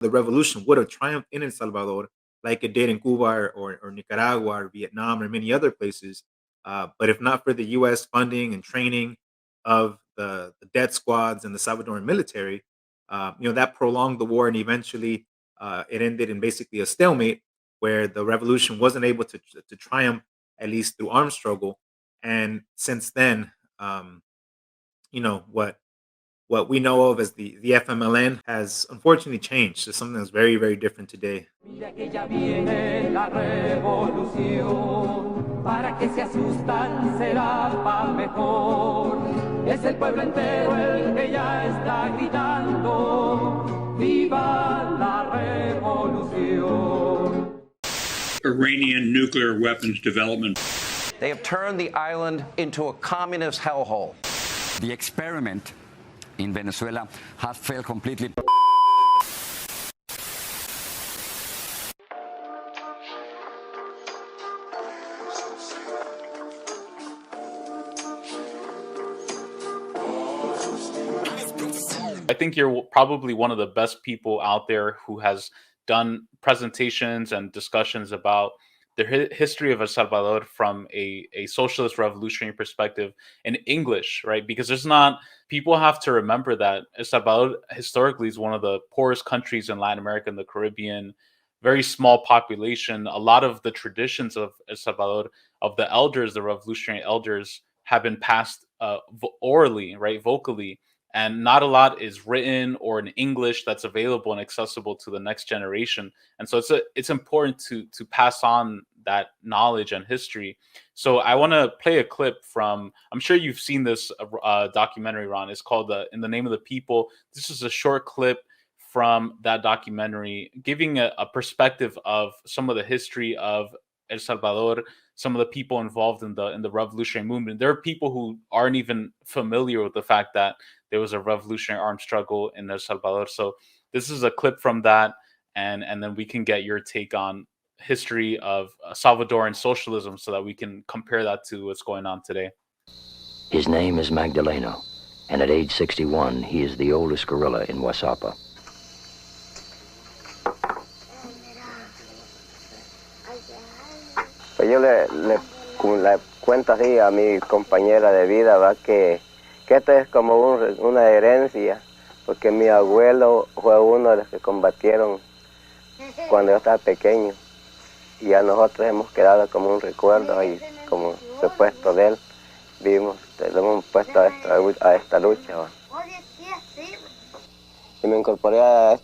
the revolution would have triumphed in El Salvador like it did in Cuba or Nicaragua or Vietnam or many other places. But if not for the U.S. funding and training of the death squads and the Salvadoran military, that prolonged the war, and eventually it ended in basically a stalemate where the revolution wasn't able to triumph, at least through armed struggle. And since then, you know what we know of as the FMLN has unfortunately changed to something that's very, very different today. Mira que ya viene la revolución, para que se asustan será pa' mejor. Es el pueblo entero el que ya está gritando, ¡viva la revolución! Iranian nuclear weapons development. They have turned the island into a communist hellhole. The experiment in Venezuela has failed completely. I think you're probably one of the best people out there who has done presentations and discussions about the history of El Salvador from a socialist revolutionary perspective in English, right? Because people have to remember that El Salvador historically is one of the poorest countries in Latin America and the Caribbean, very small population. A lot of the traditions of El Salvador, of the elders, the revolutionary elders, have been passed orally, right, vocally. And not a lot is written or in English that's available and accessible to the next generation. And so it's important to pass on that knowledge and history. So I want to play a clip from, I'm sure you've seen this documentary, Ron. It's called In the Name of the People. This is a short clip from that documentary, giving a perspective of some of the history of El Salvador, some of the people involved in the revolutionary movement. There are people who aren't even familiar with the fact that there was a revolutionary armed struggle in El Salvador. So this is a clip from that, and then we can get your take on history of Salvadoran socialism so that we can compare that to what's going on today. His name is Magdaleno, and at age 61, he is the oldest guerrilla in Wasapa. Pues yo le cuento así a mi compañera de vida, ¿va? Que esto es como una herencia, porque mi abuelo fue uno de los que combatieron cuando yo estaba pequeño, y a nosotros hemos quedado como un recuerdo ahí, como repuesto de él. Le hemos puesto a esta lucha, ¿va? Y me incorporé a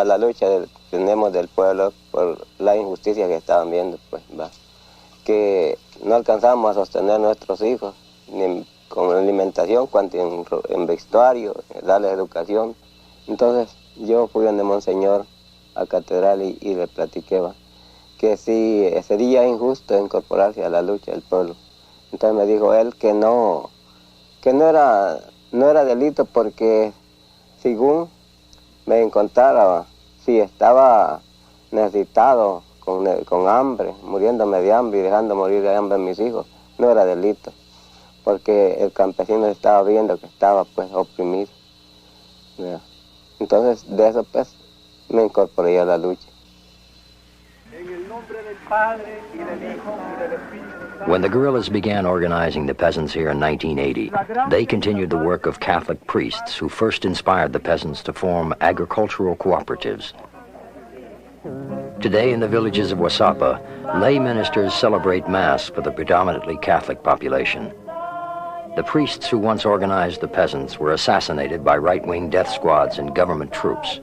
la lucha que tenemos del pueblo por la injusticia que estaban viendo, pues, ¿va? Que no alcanzamos a sostener a nuestros hijos, ni con alimentación, cuanto en vestuario, darles educación. Entonces yo fui donde Monseñor a catedral y le platiqué, ¿va? Que sí sería injusto incorporarse a la lucha del pueblo. Entonces me dijo él que no era delito, porque según me encontrara, si estaba necesitado, con hambre, muriéndome de hambre y dejando morir de hambre a mis hijos, no era delito, porque el campesino estaba viendo que estaba pues oprimido. ¿Ya? Entonces de eso pues me incorporé a la lucha. When the guerrillas began organizing the peasants here in 1980, they continued the work of Catholic priests who first inspired the peasants to form agricultural cooperatives. Today in the villages of Wasapa, lay ministers celebrate Mass for the predominantly Catholic population. The priests who once organized the peasants were assassinated by right-wing death squads and government troops.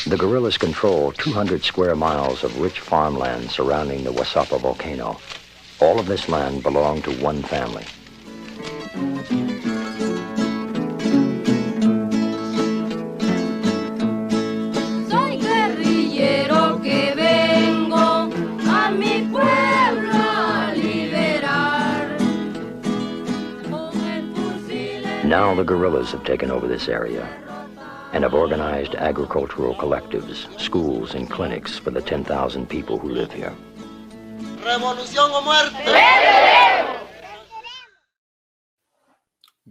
The guerrillas control 200 square miles of rich farmland surrounding the Wasapa volcano. All of this land belonged to one family. Soy guerrillero que vengo a mi pueblo a liberar. Now the guerrillas have taken over this area and have organized agricultural collectives, schools, and clinics for the 10,000 people who live here. ¡Revolución o muerte!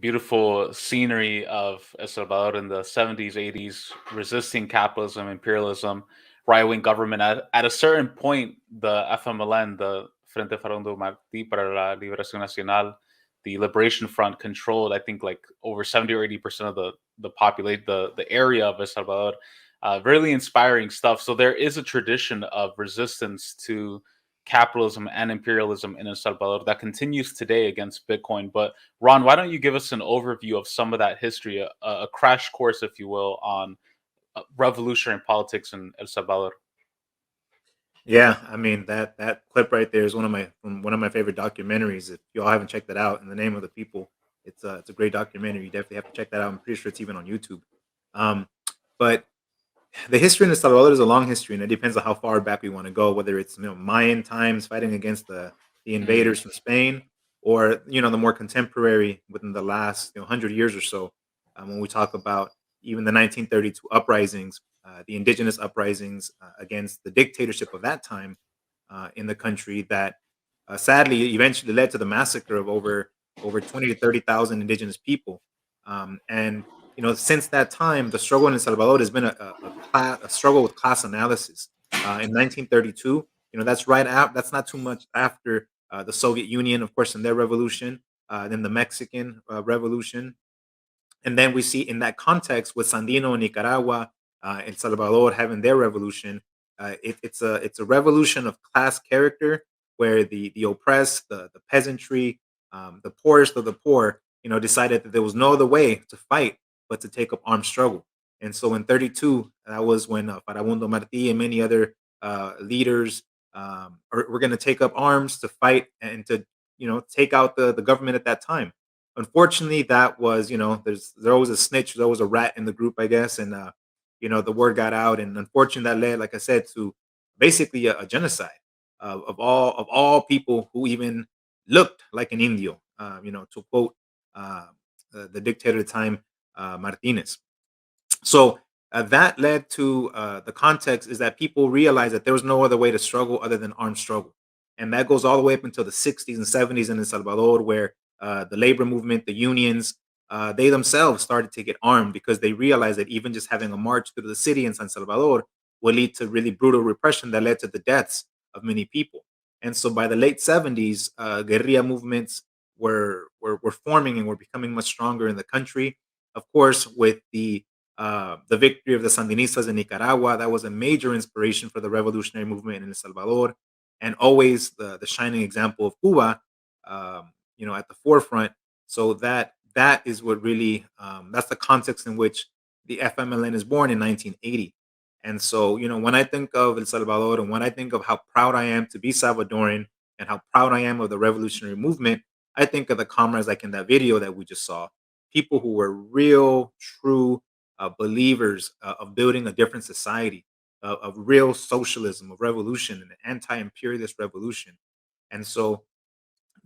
beautiful scenery of El Salvador in the 70s, 80s, resisting capitalism, imperialism, right wing government. At a certain point, the FMLN, the Frente Farabundo Martí para la Liberación Nacional, the Liberation Front controlled, I think, like over 70 or 80% of the populate the area of El Salvador. Really inspiring stuff. So there is a tradition of resistance to capitalism and imperialism in El Salvador that continues today against Bitcoin. But Ron, why don't you give us an overview of some of that history, a crash course, if you will, on revolutionary politics in El Salvador? Yeah, I mean that clip right there is one of my favorite documentaries. If y'all haven't checked that out, In the Name of the People, it's a great documentary. You definitely have to check that out. I'm pretty sure it's even on YouTube. Um, but the history in El Salvador is a long history, and it depends on how far back we want to go. Whether it's Mayan times fighting against the Mm, invaders from Spain, or the more contemporary within the last 100 years or so. When we talk about even the 1932 uprisings, the indigenous uprisings against the dictatorship of that time in the country, that sadly eventually led to the massacre of over 20 to 30,000 indigenous people. And since that time, the struggle in El Salvador has been a struggle with class analysis. In 1932, that's right out. That's not too much after the Soviet Union, of course, in their revolution, then the Mexican Revolution, and then we see in that context with Sandino in Nicaragua, El Salvador having their revolution. It's a revolution of class character where the oppressed, the peasantry, the poorest of the poor, decided that there was no other way to fight but to take up armed struggle. And so in 32, that was when Farabundo Martí and many other leaders were going to take up arms to fight and to take out the government at that time. Unfortunately, that was, there's always a snitch, there's always a rat in the group, I guess, and the word got out, and unfortunately, that led, like I said, to basically a genocide of all people who even looked like an Indio. To quote the dictator at the time, Martinez. So that led to the context is that people realized that there was no other way to struggle other than armed struggle, and that goes all the way up until the 60s and 70s in El Salvador, where the labor movement, the unions, they themselves started to get armed because they realized that even just having a march through the city in San Salvador would lead to really brutal repression that led to the deaths of many people. And so by the late 70s, guerrilla movements were forming and were becoming much stronger in the country. Of course, with the victory of the Sandinistas in Nicaragua. That was a major inspiration for the revolutionary movement in El Salvador, and always the shining example of Cuba, at the forefront. So that is what really that's the context in which the FMLN is born in 1980. And so, when I think of El Salvador and when I think of how proud I am to be Salvadoran and how proud I am of the revolutionary movement, I think of the comrades like in that video that we just saw, people who were real, true believers of building a different society, of real socialism, of revolution, and an anti-imperialist revolution. And so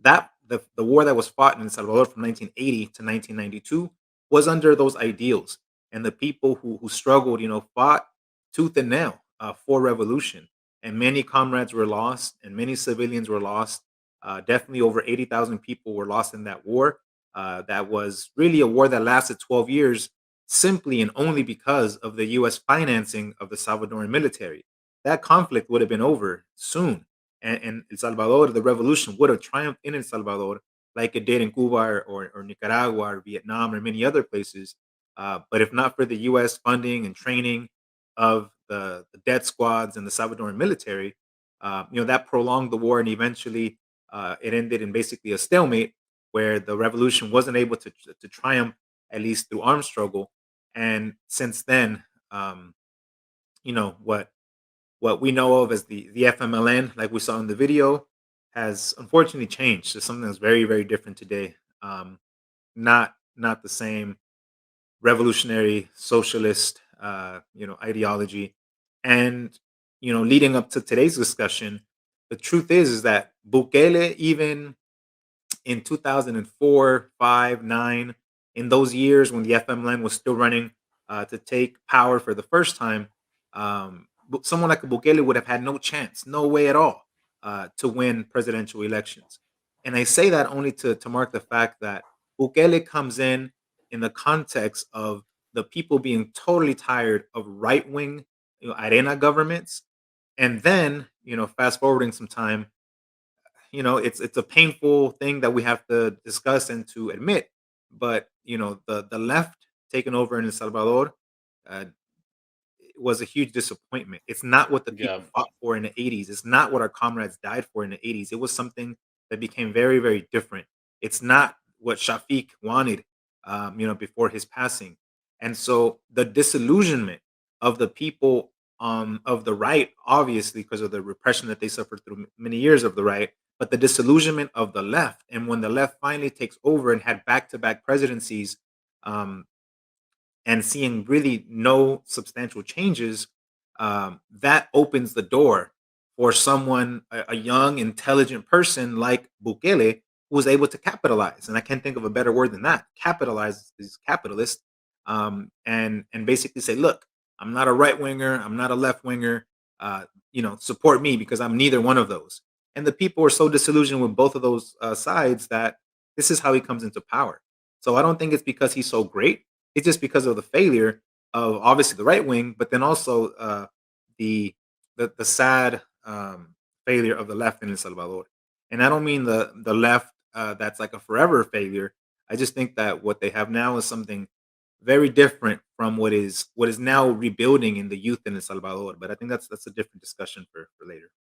that the war that was fought in El Salvador from 1980 to 1992 was under those ideals, and the people who struggled, fought tooth and nail for revolution, and many comrades were lost, and many civilians were lost. Definitely over 80,000 people were lost in that war. That was really a war that lasted 12 years, simply and only because of the U.S. financing of the Salvadoran military. That conflict would have been over soon, and El Salvador, the revolution would have triumphed in El Salvador like it did in Cuba or Nicaragua or Vietnam or many other places. But if not for the U.S. funding and training of the death squads and the Salvadoran military, that prolonged the war, and eventually it ended in basically a stalemate where the revolution wasn't able to triumph, at least through armed struggle. And since then, what we know of as the FMLN, like we saw in the video, has unfortunately changed to something that's very, very different today. Not the same revolutionary socialist ideology. And leading up to today's discussion, the truth is that Bukele, even in 2004, 5, 9, in those years when the FMLN was still running to take power for the first time, someone like Bukele would have had no chance, no way at all, to win presidential elections. And I say that only to mark the fact that Bukele comes in the context of the people being totally tired of right-wing, arena governments. And then, fast forwarding some time, it's a painful thing that we have to discuss and to admit. But the left taking over in El Salvador uh, was a huge disappointment. It's not what the Yeah. people fought for in the 80s. It's not what our comrades died for in the 80s. It was something that became very, very different. It's not what Shafiq wanted, before his passing. And so the disillusionment of the people of the right, obviously, because of the repression that they suffered through many years of the right, but the disillusionment of the left. And when the left finally takes over and had back to back presidencies, um, and seeing really no substantial changes, that opens the door for someone, a young, intelligent person like Bukele, who was able to capitalize. And I can't think of a better word than that. Capitalize is capitalist, and basically say, look, I'm not a right winger, I'm not a left winger. Support me because I'm neither one of those. And the people are so disillusioned with both of those sides that this is how he comes into power. So I don't think it's because he's so great. It's just because of the failure of obviously the right wing, but then also the the sad failure of the left in El Salvador. And I don't mean the left that's like a forever failure. I just think that what they have now is something very different from what is now rebuilding in the youth in El Salvador. But I think that's a different discussion for later.